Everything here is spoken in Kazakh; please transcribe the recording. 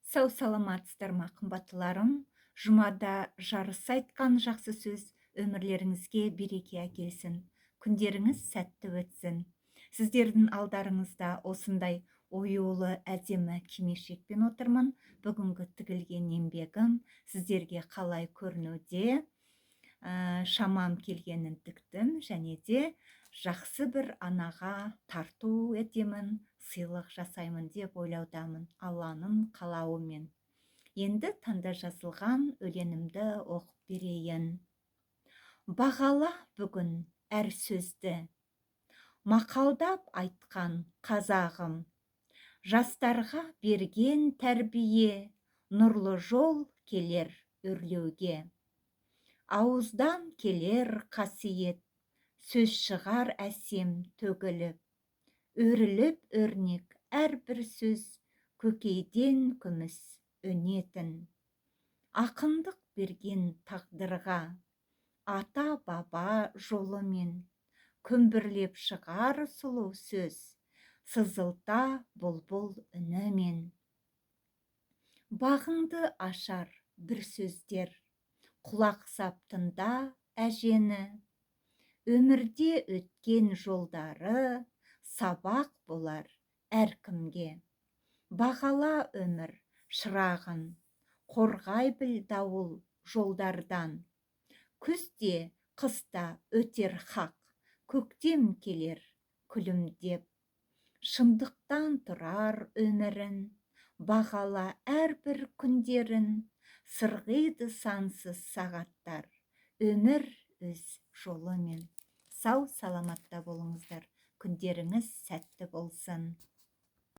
Сау саламатсыздар ма, қымбаттыларым. Жұмада жарыса айтқан жақсы сөз өмірлеріңізге береке әкелсін. Күндеріңіз сәтті өтсін. Сіздердің алдарыңызда осындай оюлы әдемі кимешекпен отырмын. Бүгінгі тігілген еңбегім сіздерге қалай көрінуде, шамам келгенін тіктім, және де жақсы бір анаға тарту етемін, сыйлық жасаймын деп ойлаудамын, Алланың қалауымен. Енді таңда жазылған өлеңімді оқып берейін. Бағала бүгін әр сөзді, мақалдап айтқан қазағым, жастарға берген тәрбие, нұрлы жол келер өрлеуге. Ауыздан келер қасиет, сөз шығар әсем төгіліп, өріліп өрнек әрбір сөз, көкейден күміс өнетін. Ақындық берген тағдырға, ата-баба жолымен, күмбірлеп шығар сұлу сөз, сызылта бұлбұл үнімен. Бағыңды ашар бір сөздер, құлақ сап тыңда әжені, өмірде өткен жолдары сабақ болар әркімге. Бағала өмір шырағын, қорғай біл дауыл жолдардан. Күзде, қыста өтер хақ, көктем келер күлімдеп. Шындықтан тұрар өмірін, бағала әрбір күндерін, сырғиды сансыз сағаттар, өмір өз жолымен. Сау саламатта болыңыздар, күндеріңіз сәтті болсын.